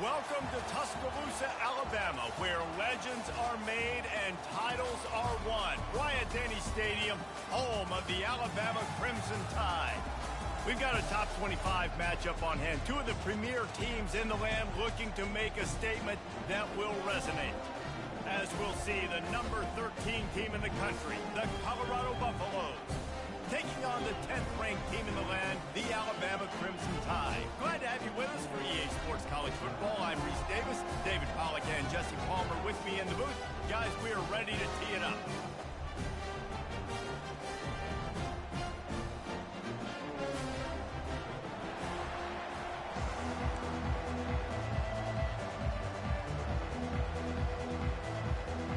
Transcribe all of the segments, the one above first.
Welcome to Tuscaloosa, Alabama, where legends are made and titles are won. Bryant-Denny Stadium, home of the Alabama Crimson Tide. We've got a top 25 matchup on hand. Two of the premier teams in the land looking to make a statement that will resonate. As we'll see, the number 13 team in the country, the Colorado Buffaloes, taking on the 10th-ranked team in the land, the Alabama Crimson Tide. Glad to have you with us for EA Sports College Football. I'm Reese Davis, David Pollack, and Jesse Palmer with me in the booth. Guys, we are ready to tee it up.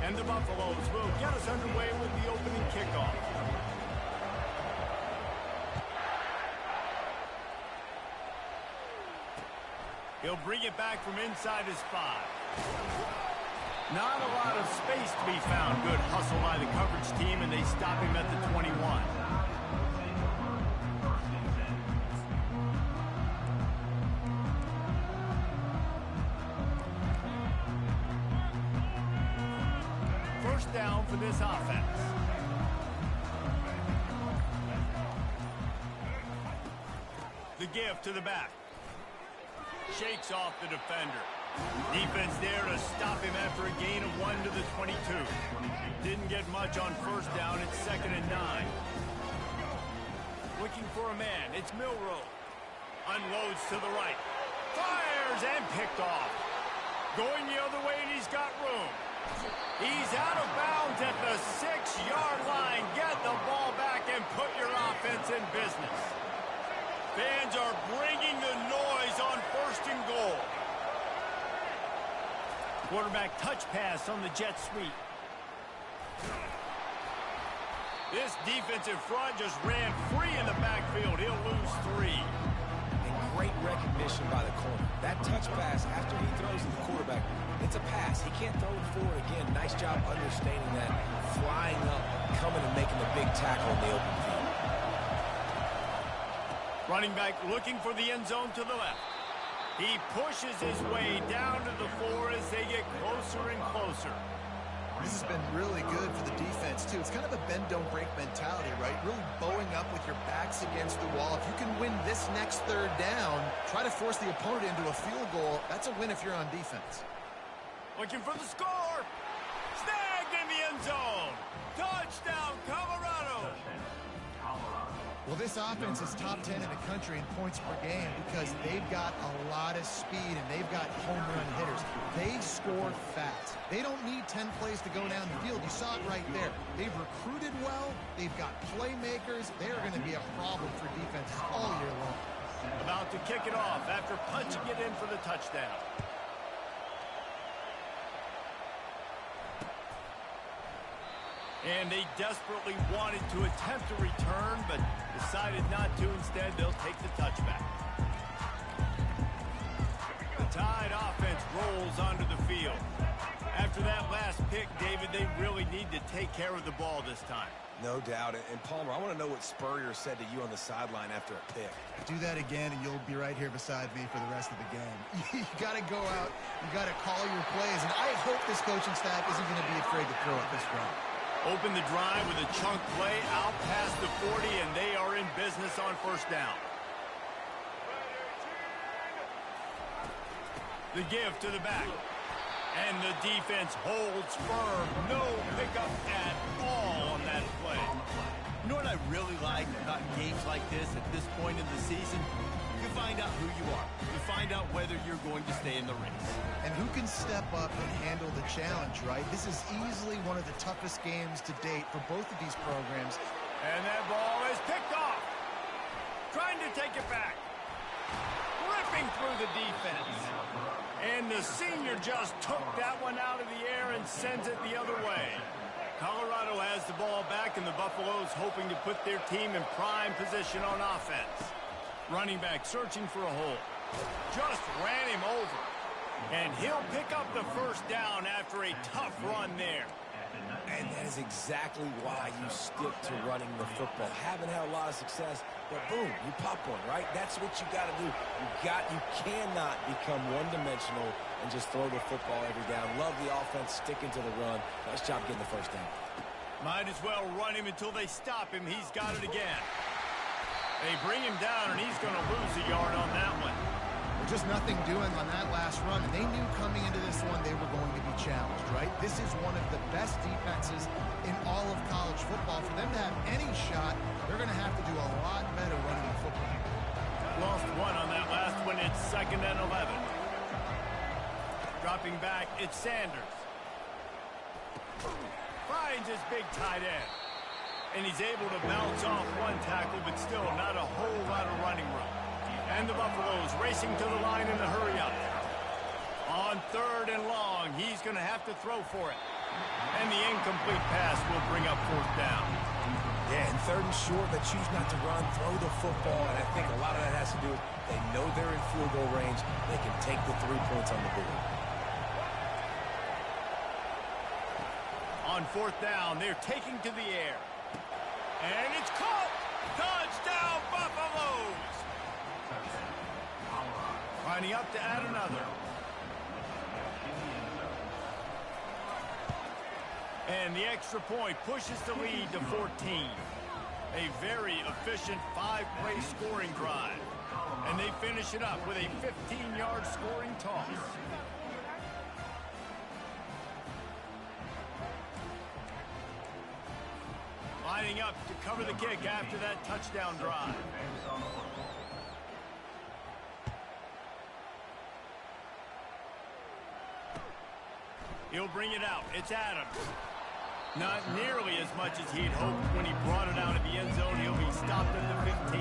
And the Buffaloes will get us underway with the opening kickoff. He'll bring it back from inside his 5. Not a lot of space to be found. Good hustle by the coverage team, and they stop him at the 21. First down for this offense. The give to the back. Shakes off the defender. Defense there to stop him after a gain of 1 to the 22. Didn't get much on first down. It's 2nd and 9. Looking for a man. It's Milroe. Unloads to the right. Fires and picked off. Going the other way, and he's got room. He's out of bounds at the 6-yard line. Get the ball back and put your offense in business. Fans are bringing the noise on 1st and goal. Quarterback touch pass on the jet sweep. This defensive front just ran free in the backfield. He'll lose 3. And great recognition by the corner. That touch pass after he throws to the quarterback, it's a pass. He can't throw it forward again. Nice job understanding that. Flying up, coming and making the big tackle in the open field. Running back looking for the end zone to the left. He pushes his way down to the 4 as they get closer and closer. This has been really good for the defense, too. It's kind of a bend-don't-break mentality, right? Really bowing up with your backs against the wall. If you can win this next 3rd down, try to force the opponent into a field goal. That's a win if you're on defense. Looking for the score. Snagged in the end zone. Touchdown, Colorado. Well, this offense is top 10 in the country in points per game because they've got a lot of speed and they've got home run hitters. They score fast. They don't need 10 plays to go down the field. You saw it right there. They've recruited well. They've got playmakers. They are going to be a problem for defenses all year long. About to kick it off after punching it in for the touchdown. And they desperately wanted to attempt a return, but decided not to. Instead, they'll take the touchback. The Tide offense rolls onto the field. After that last pick, David, they really need to take care of the ball this time. No doubt. And Palmer, I want to know what Spurrier said to you on the sideline after a pick. Do that again, and you'll be right here beside me for the rest of the game. You got to go out. You got to call your plays. And I hope this coaching staff isn't going to be afraid to throw it this round. Open the drive with a chunk play out past the 40, and they are in business on 1st down. The give to the back. And the defense holds firm. No pickup at all on that play. You know what I really like about games like this at this point in the season? You find out who you are. You find out whether you're going to stay in the race. And who can step up and handle the challenge, right? This is easily one of the toughest games to date for both of these programs. And that ball is picked off. Trying to take it back. Ripping through the defense. And the senior just took that one out of the air and sends it the other way. Colorado has the ball back, and the Buffaloes hoping to put their team in prime position on offense. Running back searching for a hole. Just ran him over. And he'll pick up the 1st down after a tough run there. And that is exactly why you stick to running the football. Haven't had a lot of success, but boom, you pop one, right? That's what you got to do. You cannot become one-dimensional and just throw the football every down. Love the offense sticking to the run. Nice job getting the first down. Might as well run him until they stop him. He's got it again. They bring him down, and he's going to lose a yard on that one. Just nothing doing on that last run, and they knew coming into this one they were going to be challenged, right? This is one of the best defenses in all of college football. For them to have any shot, they're going to have to do a lot better running the football. Lost one on that last one. It's 2nd and 11. Dropping back, it's Sanders. Finds his big tight end. And he's able to bounce off one tackle, but still not a whole lot of running room. And the Buffaloes racing to the line in the hurry-up. On 3rd and long, he's going to have to throw for it. And the incomplete pass will bring up 4th down. Yeah, and 3rd and short, they choose not to run, throw the football, and I think a lot of that has to do with they know they're in field goal range. They can take the 3 points on the board. On 4th down, they're taking to the air. And it's caught! Touchdown, Buffaloes! Lining up to add another. And the extra point pushes the lead to 14. A very efficient 5-play scoring drive. And they finish it up with a 15-yard scoring toss. Lining up to cover the kick after that touchdown drive. He'll bring it out. It's Adams. Not nearly as much as he'd hoped when he brought it out of the end zone. He'll be stopped at the 15.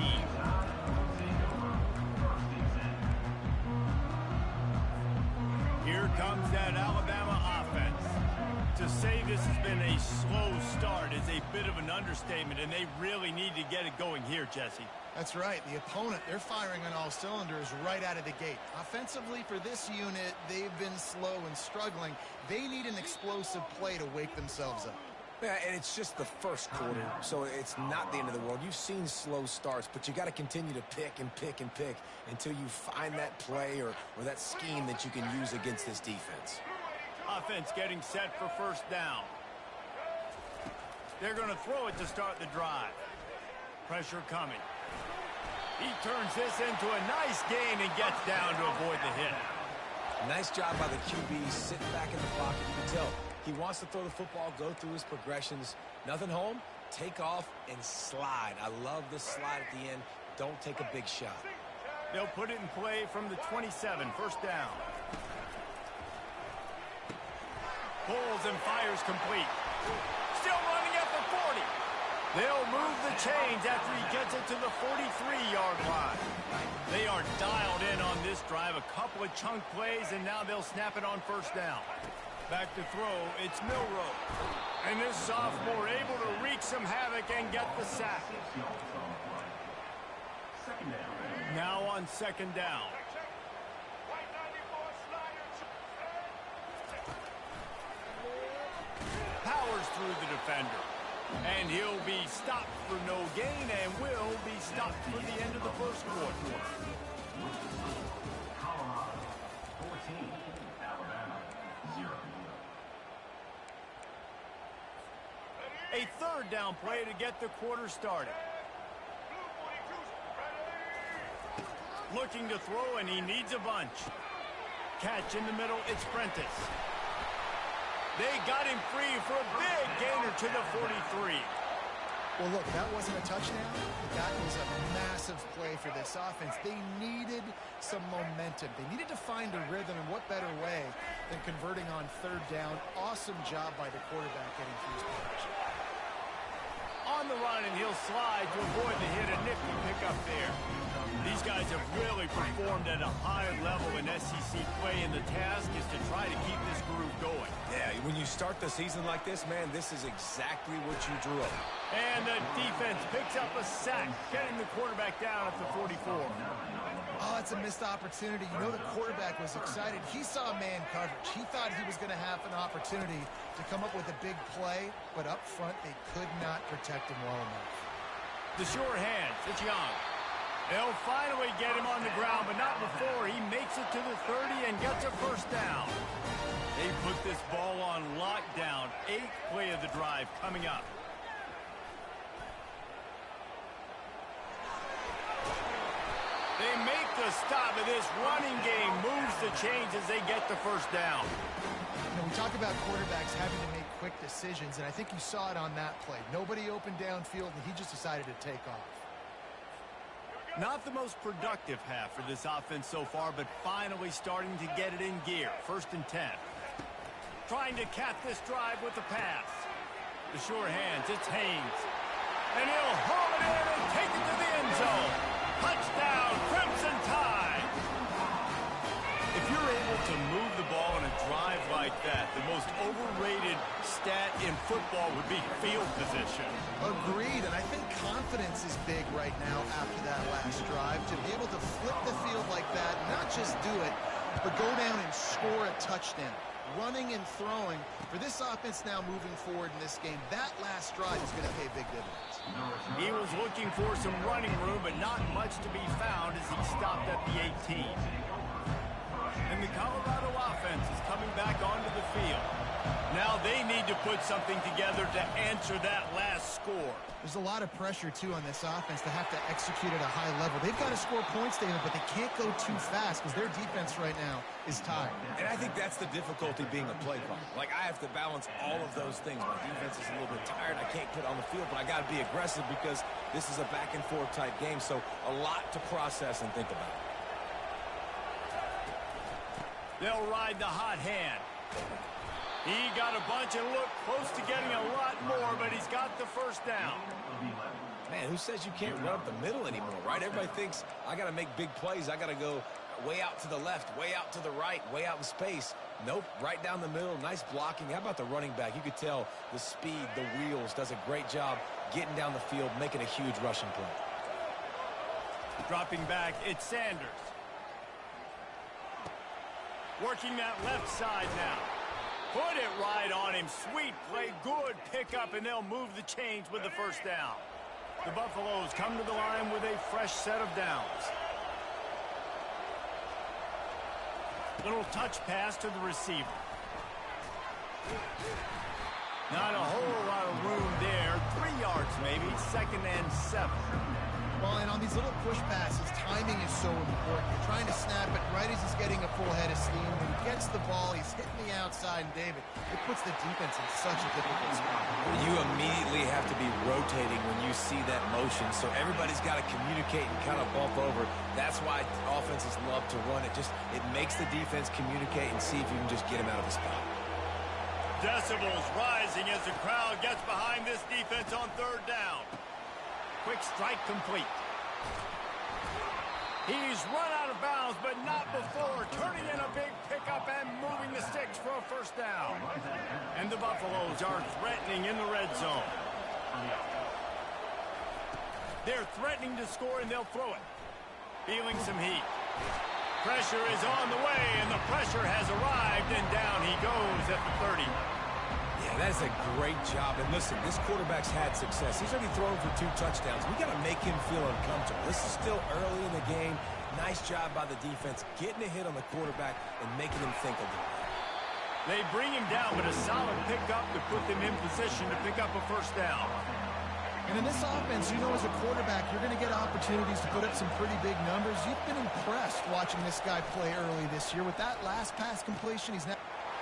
Here comes that Alabama offense. To say this has been a slow start is a bit of an understatement, and they really need to get it going here, Jesse. That's right. The opponent, they're firing on all cylinders right out of the gate. Offensively, for this unit, they've been slow and struggling. They need an explosive play to wake themselves up. Yeah, and it's just the first quarter, so it's not the end of the world. You've seen slow starts, but you got to continue to pick and pick and pick until you find that play or that scheme that you can use against this defense. Offense getting set for 1st down. They're going to throw it to start the drive. Pressure coming. He turns this into a nice gain and gets down to avoid the hit. Nice job by the QB, sitting back in the pocket. You can tell he wants to throw the football, go through his progressions. Nothing home, take off and slide. I love the slide at the end. Don't take a big shot. They'll put it in play from the 27, 1st down. Pulls and fires complete. Still running at the 40. They'll move the chains after he gets it to the 43-yard line. They are dialed in on this drive. A couple of chunk plays, and now they'll snap it on 1st down. Back to throw, it's Milroe. And this sophomore able to wreak some havoc and get the sack. Now on 2nd down. Powers through the defender. And he'll be stopped for no gain and will be stopped for the end of the 1st quarter. A 3rd down play to get the quarter started. Looking to throw, and he needs a bunch. Catch in the middle, it's Prentice. They got him free for a big gainer to the 43. Well, look, that wasn't a touchdown. That was a massive play for this offense. They needed some momentum. They needed to find a rhythm, and what better way than converting on 3rd down. Awesome job by the quarterback getting through his progression. On the run, and he'll slide to avoid the hit. A nifty pickup there. These guys have really performed at a high level in SEC play, and the task is to try to keep this groove going. Yeah, when you start the season like this, man, this is exactly what you drew up. And the defense picks up a sack, getting the quarterback down at the 44. Oh, it's a missed opportunity. You know the quarterback was excited. He saw man coverage. He thought he was going to have an opportunity to come up with a big play, but up front they could not protect him well enough. The sure hands. It's Young. They'll finally get him on the ground, but not before he makes it to the 30 and gets a first down. They put this ball on lockdown. 8th play of the drive coming up. They make the stop of this running game, moves the chains as they get the first down. You know, we talk about quarterbacks having to make quick decisions, and I think you saw it on that play. Nobody opened downfield, and he just decided to take off. Not the most productive half for this offense so far, but finally starting to get it in gear. 1st and 10. Trying to cap this drive with the pass. The sure hands, it's Haynes. And he'll haul it in and take it to the end zone. Touchdown, Crimson Tide! If you're able to move the ball in a drive like that, the most overrated stat in football would be field position. Agreed, and I think confidence is big right now after that last drive. To be able to flip the field like that, not just do it, but go down and score a touchdown. Running and throwing, for this offense now moving forward in this game, that last drive is going to pay big dividends. He was looking for some running room, but not much to be found as he stopped at the 18. And the Colorado offense is coming back onto the field. Now they need to put something together to answer that last score. There's a lot of pressure, too, on this offense to have to execute at a high level. They've got to score points, David, but they can't go too fast because their defense right now is tired. And I think that's the difficulty being a play caller. Like, I have to balance all of those things. My defense is a little bit tired. I can't put it on the field, but I got to be aggressive because this is a back-and-forth type game, so a lot to process and think about. They'll ride the hot hand. He got a bunch and looked close to getting a lot more, but he's got the first down. Man, who says you can't run up the middle anymore, right? Everybody thinks I got to make big plays. I got to go way out to the left, way out to the right, way out in space. Nope, right down the middle, nice blocking. How about the running back? You could tell the speed, the wheels, does a great job getting down the field, making a huge rushing play. Dropping back, it's Sanders. Working that left side now. Put it right on him. Sweet play, good pickup, and they'll move the chains with the first down. The Buffaloes come to the line with a fresh set of downs. Little touch pass to the receiver. Not a whole lot of room there. 3 yards maybe, 2nd and 7. Well, and on these little push passes, timing is so important. You're trying to snap it right as he's getting a full head of steam. When he gets the ball, he's hitting the outside, and David, it puts the defense in such a difficult spot. You immediately have to be rotating when you see that motion, so everybody's got to communicate and kind of bump over. That's why offenses love to run it. It makes the defense communicate and see if you can just get him out of the spot. Decibels rising as the crowd gets behind this defense on 3rd down. Quick strike complete. He's run out of bounds, but not before. Turning in a big pickup and moving the sticks for a first down. And the Buffaloes are threatening in the red zone. They're threatening to score, and they'll throw it. Feeling some heat. Pressure is on the way, and the pressure has arrived, and down he goes at the 30. Yeah, that's a great job. And listen, this quarterback's had success. He's already thrown for 2 touchdowns. We got to make him feel uncomfortable. This is still early in the game. Nice job by the defense, getting a hit on the quarterback and making him think a little. They bring him down, but a solid pickup to put them in position to pick up a first down. And in this offense, you know, as a quarterback, you're going to get opportunities to put up some pretty big numbers. You've been impressed watching this guy play early this year. With that last pass completion, he's now...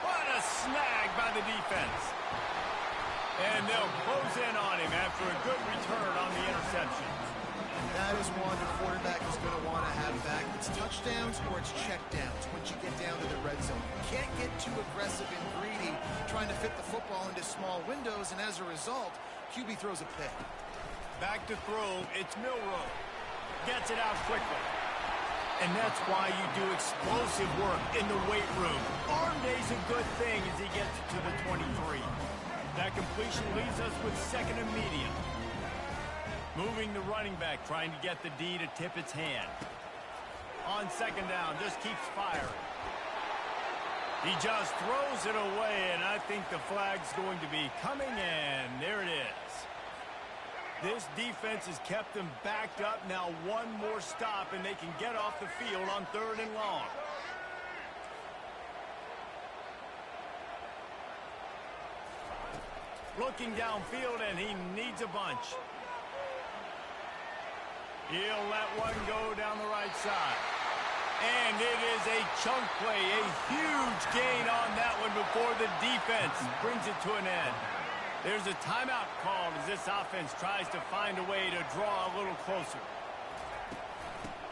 What a snag by the defense. And they'll close in on him after a good return on the interception. That is one the quarterback is going to want to have back. It's touchdowns or it's checkdowns once you get down to the red zone. You can't get too aggressive and greedy trying to fit the football into small windows, and as a result, QB throws a pick. Back to throw, it's Milroe. Gets it out quickly. And that's why you do explosive work in the weight room. Arm day's a good thing as he gets to the 23. That completion leaves us with 2nd and medium. Moving the running back, trying to get the D to tip its hand. On second down, just keeps firing. He just throws it away, and I think the flag's going to be coming in. There it is. This defense has kept them backed up. Now one more stop, and they can get off the field on 3rd and long. Looking downfield, and he needs a bunch. He'll let one go down the right side. And it is a chunk play, a huge gain on that one before the defense brings it to an end. There's a timeout called as this offense tries to find a way to draw a little closer.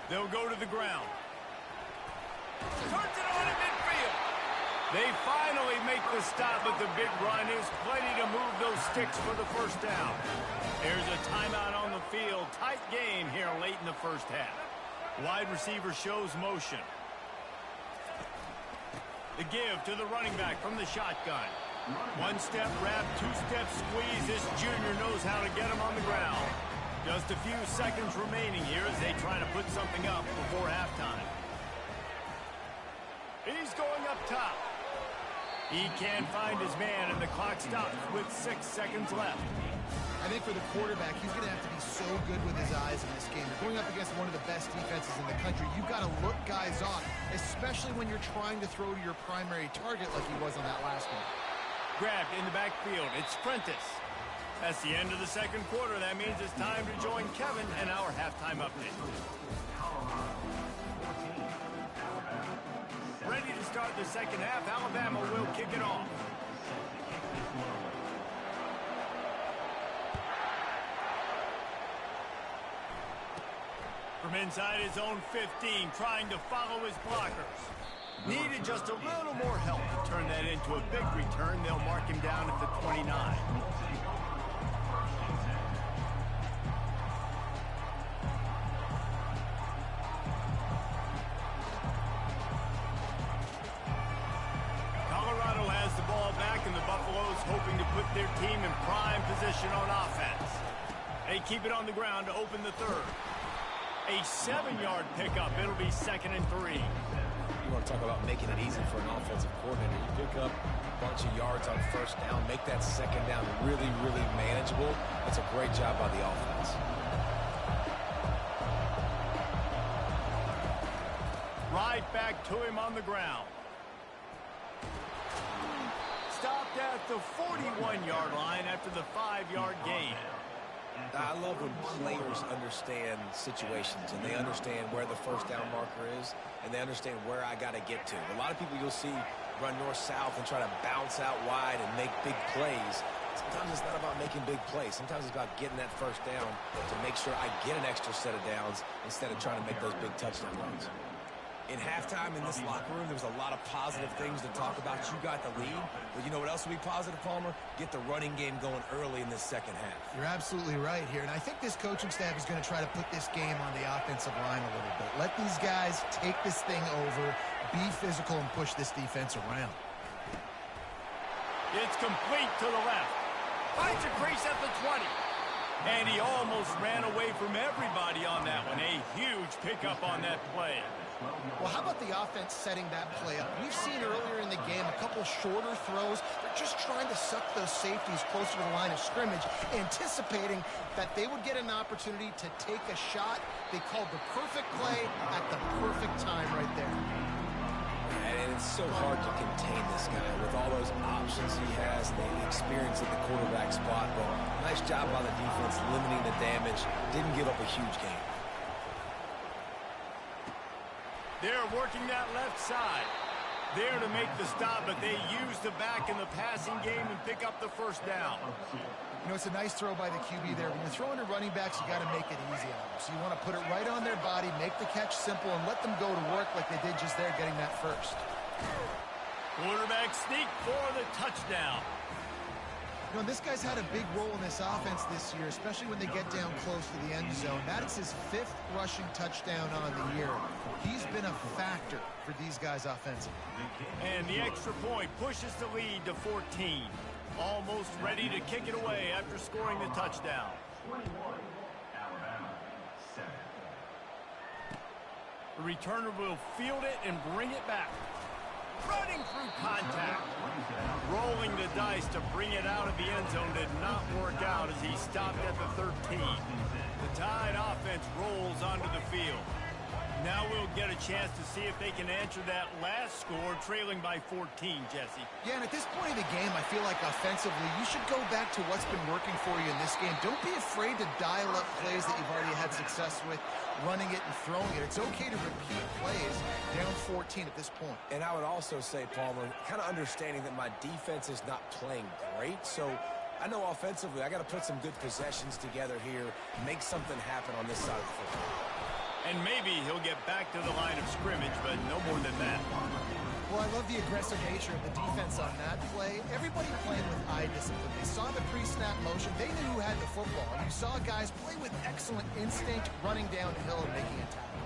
They'll go to the ground. Turns it on in midfield. They finally make the stop, but the big run is plenty to move those sticks for the first down. There's a timeout on the field. Tight game here late in the first half. Wide receiver shows motion. The give to the running back from the shotgun. One step wrap, 2-step squeeze. This junior knows how to get him on the ground. Just a few seconds remaining here as they try to put something up before halftime. He's going up top. He can't find his man, and the clock stops with 6 seconds left. I think for the quarterback, he's going to have to be so good with his eyes in this game. You're going up against one of the best defenses in the country. You've got to look guys off, especially when you're trying to throw to your primary target like he was on that last one. Grabbed in the backfield. It's Prentice. That's the end of the second quarter. That means it's time to join Kevin and our halftime update. Ready to start the second half. Alabama will kick it off. From inside his own 15, trying to follow his blockers. Needed just a little more help to turn that into a big return. They'll mark him down at the 29. Colorado has the ball back, and the Buffaloes hoping to put their team in prime position on offense. They keep it on the ground to open the third. A 7-yard pickup. It'll be 2nd and 3. You want to talk about making it easy for an offensive coordinator. You pick up a bunch of yards on first down, make that second down really, really manageable. That's a great job by the offense. Right back to him on the ground. Stopped at the 41-yard line after the 5-yard gain. I love when players understand situations and they understand where the first down marker is and they understand where I got to get to. A lot of people you'll see run north-south and try to bounce out wide and make big plays. Sometimes it's not about making big plays. Sometimes it's about getting that first down to make sure I get an extra set of downs instead of trying to make those big touchdown runs. In halftime in this locker room, there was a lot of positive things to talk about. You got the lead, but you know what else will be positive, Palmer? Get the running game going early in this second half. You're absolutely right here, and I think this coaching staff is going to try to put this game on the offensive line a little bit. Let these guys take this thing over, be physical, and push this defense around. It's complete to the left. Finds a crease at the 20. And he almost ran away from everybody on that one. A huge pickup on that play. Well, how about the offense setting that play up? We've seen earlier in the game a couple shorter throws. They're just trying to suck those safeties closer to the line of scrimmage, anticipating that they would get an opportunity to take a shot. They called the perfect play at the perfect time right there. And it's so hard to contain this guy with all those options he has and the experience at the quarterback spot. But nice job by the defense limiting the damage. Didn't give up a huge gain. They're working that left side. There to make the stop, but they use the back in the passing game and pick up the first down. You know, it's a nice throw by the QB there. When you're throwing to running backs, you got to make it easy on them. So you want to put it right on their body, make the catch simple, and let them go to work like they did just there, getting that first. Quarterback sneak for the touchdown. You know, this guy's had a big role in this offense this year, especially when they get down close to the end zone. That's his 5th rushing touchdown on the year. He's been a factor for these guys offensively. And the extra point pushes the lead to 14. Almost ready to kick it away after scoring the touchdown. The returner will field it and bring it back. Running through contact. Rolling the dice to bring it out of the end zone did not work out as he stopped at the 13. The Tide offense rolls onto the field. Now we'll get a chance to see if they can answer that last score, trailing by 14, Jesse. Yeah, and at this point of the game, I feel like offensively, you should go back to what's been working for you in this game. Don't be afraid to dial up plays that you've already had success with, running it and throwing it. It's okay to repeat plays down 14 at this point. And I would also say, Palmer, kind of understanding that my defense is not playing great, so I know offensively I got to put some good possessions together here, make something happen on this side of the football. And maybe he'll get back to the line of scrimmage, but no more than that. Well, I love the aggressive nature of the defense on that play. Everybody playing with eye discipline. They saw the pre-snap motion. They knew who had the football. And you saw guys play with excellent instinct, running down the hill and making a tackle.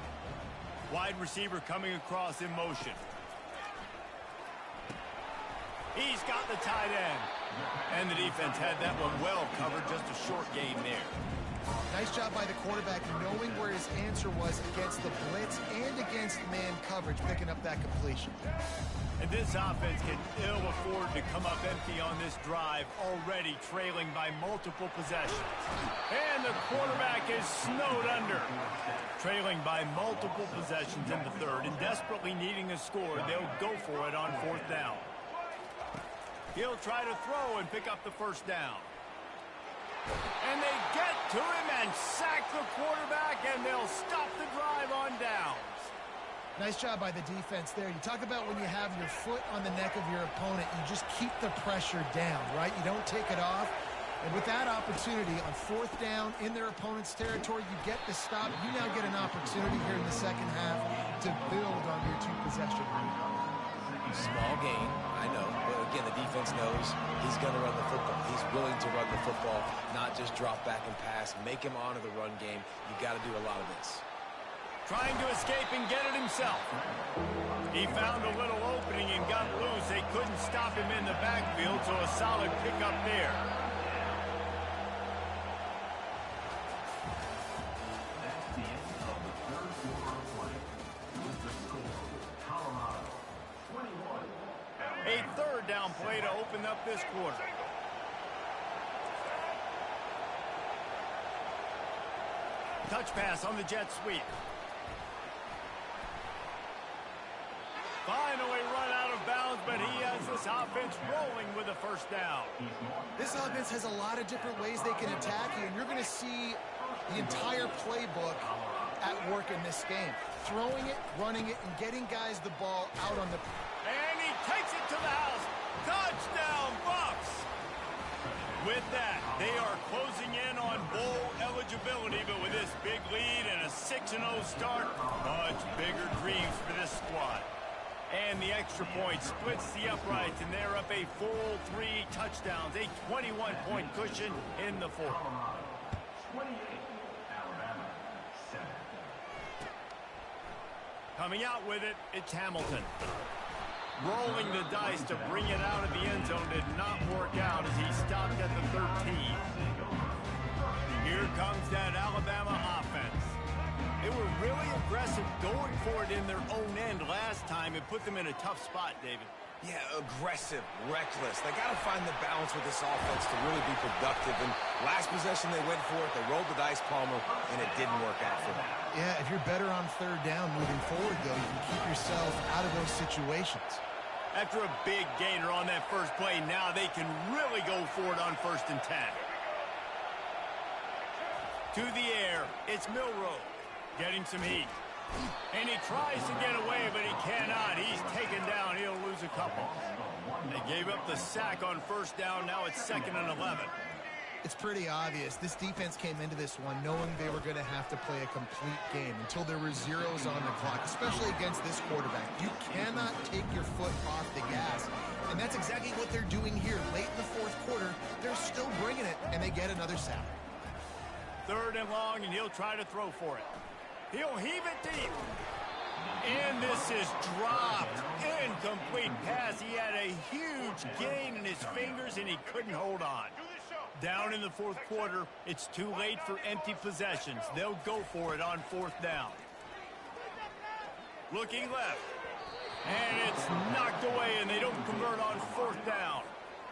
Wide receiver coming across in motion. He's got the tight end. And the defense had that one well covered, just a short gain there. Nice job by the quarterback knowing where his answer was against the blitz and against man coverage, picking up that completion. And this offense can ill afford to come up empty on this drive, already trailing by multiple possessions. And the quarterback is snowed under. Trailing by multiple possessions in the third and desperately needing a score, they'll go for it on fourth down. He'll try to throw and pick up the first down. And they get to him and sack the quarterback, and they'll stop the drive on downs. Nice job by the defense there. You talk about when you have your foot on the neck of your opponent, you just keep the pressure down, right? You don't take it off. And with that opportunity on fourth down in their opponent's territory, you get the stop. You now get an opportunity here in the second half to build on your two-possession lead. Small gain, I know, but again, the defense knows he's going to run the football. He's willing to run the football, not just drop back and pass, make him honor the run game. You got to do a lot of this. Trying to escape and get it himself. He found a little opening and got loose. They couldn't stop him in the backfield, so a solid pickup there. A third down play to open up this quarter. Touch pass on the jet sweep. Finally run out of bounds, but he has this offense rolling with a first down. This offense has a lot of different ways they can attack you, and you're going to see the entire playbook at work in this game. Throwing it, running it, and getting guys the ball out on the... And he takes it to the house. Touchdown, Bucks! With that, they are closing in on bowl eligibility, but with this big lead and a 6-0 start, much bigger dreams for this squad. And the extra point splits the uprights, and they're up a full 3 touchdowns, a 21-point cushion in the fourth. Coming out with it, it's Hamilton. Rolling the dice to bring it out of the end zone did not work out as he stopped at the 13. Here comes that Alabama offense. They were really aggressive going for it in their own end last time and put them in a tough spot, David. Yeah, aggressive, reckless. They got to find the balance with this offense to really be productive. And last possession they went for it, they rolled the dice, Palmer, and it didn't work out for them. Yeah, if you're better on third down moving forward, though, you can keep yourself out of those situations. After a big gainer on that first play, now they can really go for it on 1st and 10. To the air, it's Milroe getting some heat. And he tries to get away, but he cannot. He's taken down. He'll lose a couple. They gave up the sack on 1st down. Now it's 2nd and 11. It's pretty obvious. This defense came into this one knowing they were going to have to play a complete game until there were zeros on the clock, especially against this quarterback. You cannot take your foot off the gas, and that's exactly what they're doing here. Late in the fourth quarter, they're still bringing it, and they get another sack. 3rd and long, and he'll try to throw for it. He'll heave it deep. And this is dropped. Incomplete pass. He had a huge gain in his fingers, and he couldn't hold on. Down in the fourth quarter, it's too late for empty possessions. They'll go for it on 4th down. Looking left. And it's knocked away, and they don't convert on fourth down.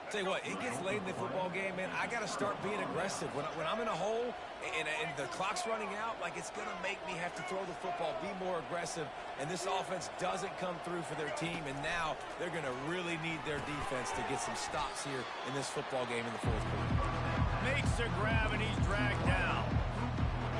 Tell you what, it gets late in the football game, man. I got to start being aggressive. When I'm in a hole and the clock's running out, like, it's going to make me have to throw the football, be more aggressive. And this offense doesn't come through for their team, and now they're going to really need their defense to get some stops here in this football game in the fourth quarter. Makes the grab, and he's dragged down.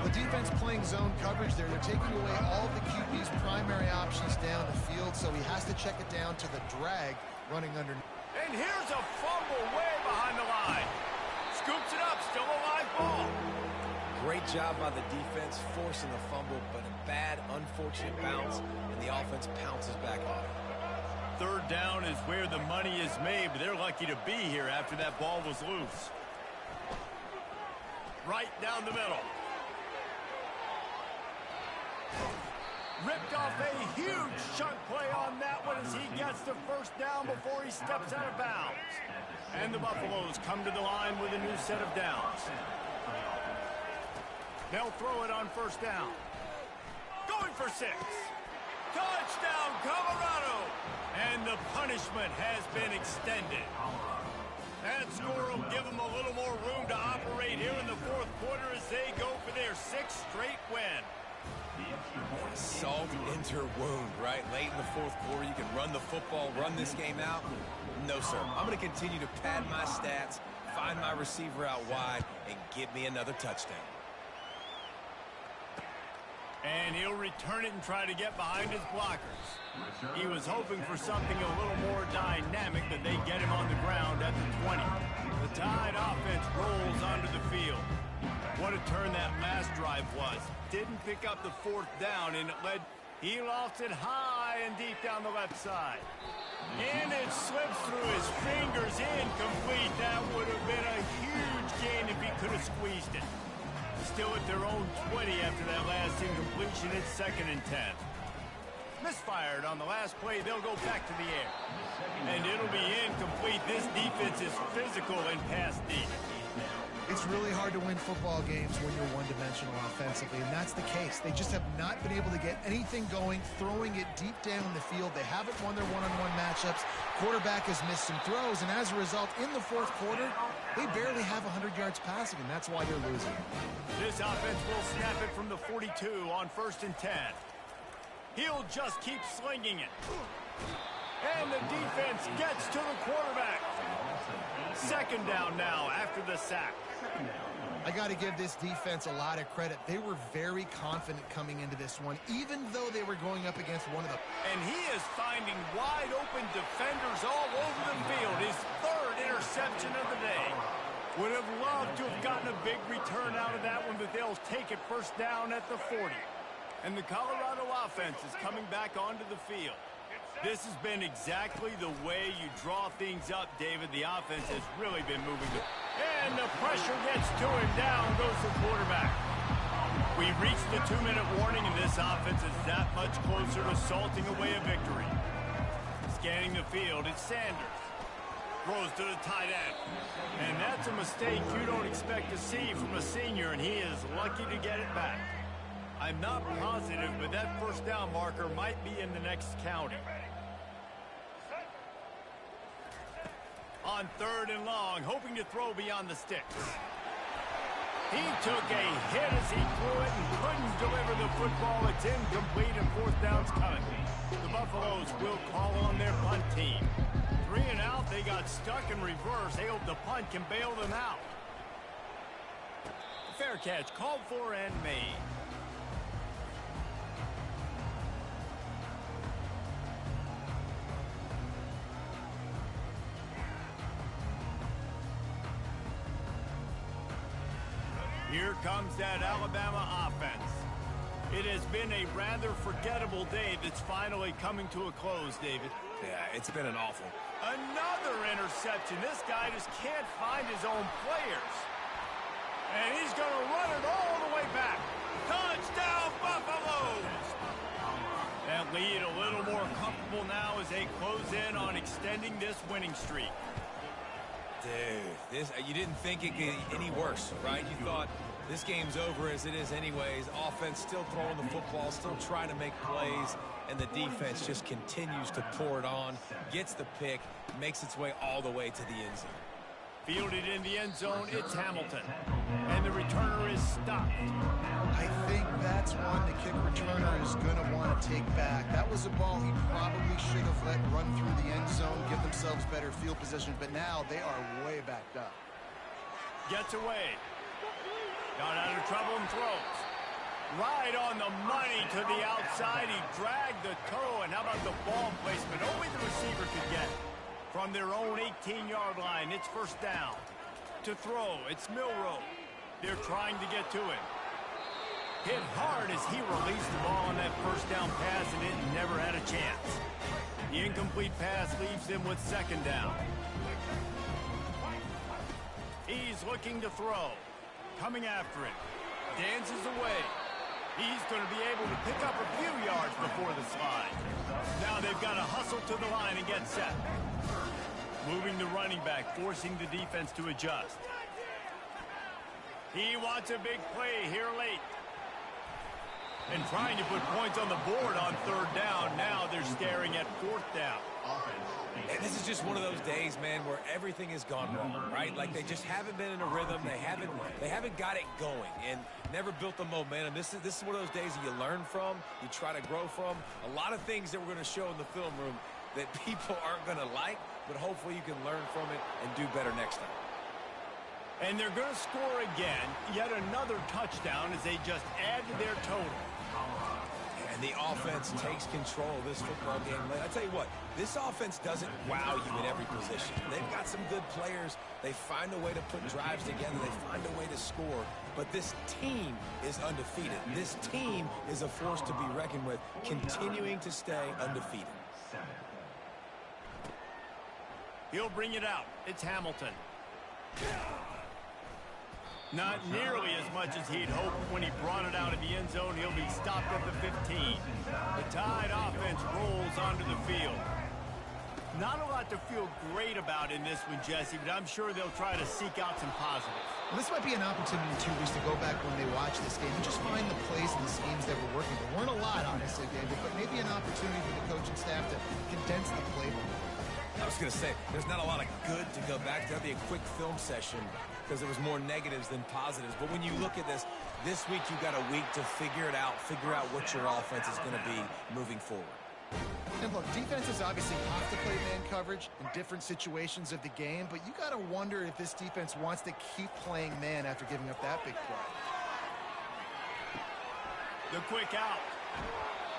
The defense playing zone coverage there. They're taking away all the QB's primary options down the field, so he has to check it down to the drag running underneath. And here's a fumble way behind the line. Scoops it up, still a live ball. Great job by the defense forcing the fumble, but a bad, unfortunate bounce, and the offense pounces back on it. Third down is where the money is made, but they're lucky to be here after that ball was loose. Right down the middle. Ripped off a huge chunk play on that one as he gets the first down before he steps out of bounds. And the Buffaloes come to the line with a new set of downs. They'll throw it on first down. Going for 6. Touchdown, Colorado! And the punishment has been extended. That score will give them a little more room to operate here in the fourth quarter as they go for their 6th straight win. Salt into her wound, right? Late in the fourth quarter, you can run the football, run this game out. No, sir. I'm going to continue to pad my stats, find my receiver out wide, and give me another touchdown. And he'll return it and try to get behind his blockers. He was hoping for something a little more dynamic, but they get him on the ground at the 20. The Tide offense rolls onto the field. What a turn that last drive was. Didn't pick up the fourth down, and it led. He lost it high and deep down the left side. And it slips through his fingers, incomplete. That would have been a huge gain if he could have squeezed it. Still at their own 20 after that last incompletion. It's 2nd and 10. Misfired on the last play. They'll go back to the air. And it'll be incomplete. This defense is physical and pass deep. It's really hard to win football games when you're one-dimensional offensively, and that's the case. They just have not been able to get anything going, throwing it deep down the field. They haven't won their one-on-one matchups. Quarterback has missed some throws, and as a result, in the fourth quarter, they barely have 100 yards passing, and that's why they're losing. This offense will snap it from the 42 on 1st and 10. He'll just keep slinging it. And the defense gets to the quarterback. 2nd down now after the sack. I got to give this defense a lot of credit. They were very confident coming into this one, even though they were going up against one of the... And he is finding wide open defenders all over the field. His 3rd interception of the day. Would have loved to have gotten a big return out of that one, but they'll take it first down at the 40. And the Colorado offense is coming back onto the field. This has been exactly the way you draw things up, David. The offense has really been moving. And the pressure gets to him. Down goes the quarterback. We've reached the 2-minute warning, and this offense is that much closer to salting away a victory. Scanning the field, it's Sanders. Throws to the tight end. And that's a mistake you don't expect to see from a senior, and he is lucky to get it back. I'm not positive, but that first down marker might be in the next county. On 3rd and long, hoping to throw beyond the sticks. He took a hit as he threw it and couldn't deliver the football. It's incomplete and 4th down's coming. The Buffaloes will call on their punt team. 3 and out, they got stuck in reverse. They hope the punt can bail them out. Fair catch, called for and made. Here comes that Alabama offense. It has been a rather forgettable day that's finally coming to a close, David. Yeah, it's been an awful. Another interception. This guy just can't find his own players. And he's going to run it all the way back. Touchdown, Buffaloes! That lead a little more comfortable now as they close in on extending this winning streak. Dude, you didn't think it could get any worse, right? You thought This game's over as it is anyways. Offense still throwing the football, still trying to make plays, and the defense just continues to pour it on, gets the pick, makes its way all the way to the end zone. Fielded in the end zone, it's Hamilton. And the returner is stopped. I think that's one the kick returner is going to want to take back. That was a ball he probably should have let run through the end zone, give themselves better field position, but now they are way backed up. Gets away. Got out of trouble and throws. Right on the money to the outside. He dragged the toe, and how about the ball placement? Only the receiver could get it. From their own 18-yard line, it's first down. To throw, it's Milroe. They're trying to get to it. Hit hard as he released the ball on that first down pass, and it never had a chance. The incomplete pass leaves him with second down. He's looking to throw. Coming after it. Dances away. He's going to be able to pick up a few yards before the slide. Now they've got to hustle to the line and get set. Moving the running back, forcing the defense to adjust. He wants a big play here late. And trying to put points on the board on third down. Now they're staring at fourth down. And this is just one of those days, man, where everything has gone wrong, right? Like they just haven't been in a rhythm. They haven't got it going and never built the momentum. This is one of those days that you learn from, you try to grow from. A lot of things that we're going to show in the film room that people aren't going to like, but hopefully you can learn from it and do better next time. And they're going to score again, yet another touchdown as they just add to their total. And the offense takes control of this football game. I tell you what, this offense doesn't wow you in every position. They've got some good players. They find a way to put drives together. They find a way to score. But this team is undefeated. This team is a force to be reckoned with, continuing to stay undefeated. He'll bring it out. It's Hamilton. Not nearly as much as he'd hoped when he brought it out of the end zone. He'll be stopped at the 15. The Tide offense rolls onto the field. Not a lot to feel great about in this one, Jesse, but I'm sure they'll try to seek out some positives. Well, this might be an opportunity, too, Reese, to go back when they watch this game and just find the plays and the schemes that were working. There weren't a lot, honestly, David, but maybe an opportunity for the coaching staff to condense the playbook. I was going to say, there's not a lot of good to go back to. That'd be a quick film session because there was more negatives than positives. But when you look at this week you've got a week to figure it out, figure out what your offense is going to be moving forward. And look, defenses obviously have to play man coverage in different situations of the game, but you got to wonder if this defense wants to keep playing man after giving up that big play. The quick out.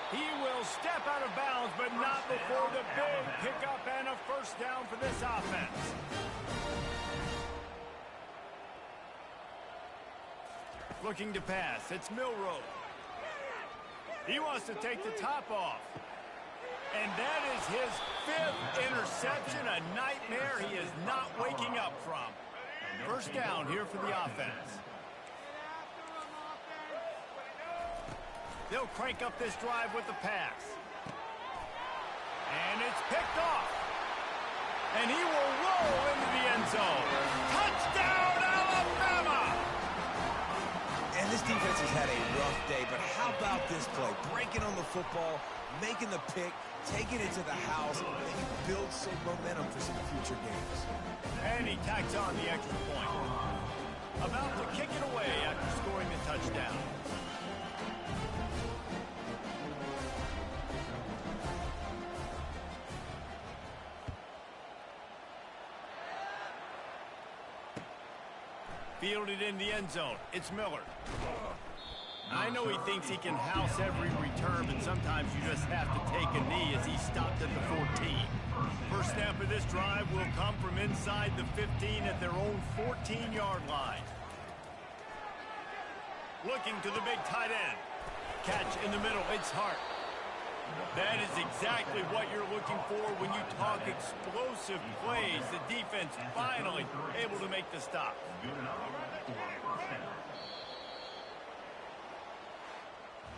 He will step out of bounds, but not before the big pickup and a first down for this offense. Looking to pass. It's Milroe. He wants to take the top off. And that is his fifth interception, a nightmare he is not waking up from. First down here for the offense. They'll crank up this drive with the pass. And it's picked off. And he will roll into the end zone. Touchdown, Alabama! And this defense has had a rough day, but how about this play? Breaking on the football, making the pick, taking it to the house, maybe build some momentum for some future games. And he tacks on the extra point. About to kick it away after scoring the touchdown. Fielded in the end zone. It's Miller. I know he thinks he can house every return, but sometimes you just have to take a knee as he stopped at the 14. First snap of this drive will come from inside the 15 at their own 14-yard line. Looking to the big tight end. Catch in the middle. It's Hart. That is exactly what you're looking for when you talk explosive plays. The defense finally able to make the stop.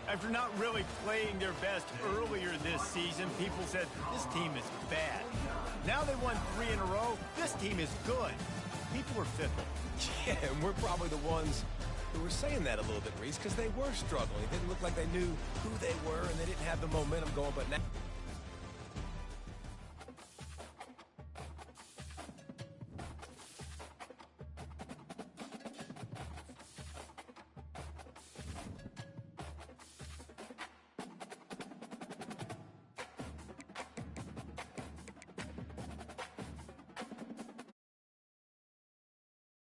After not really playing their best earlier this season, people said, this team is bad. Now they won 3 in a row. This team is good. People are fickle. Yeah, and we're probably the ones We were saying that a little bit, Reese, because they were struggling. It didn't look like they knew who they were, and they didn't have the momentum going, but now...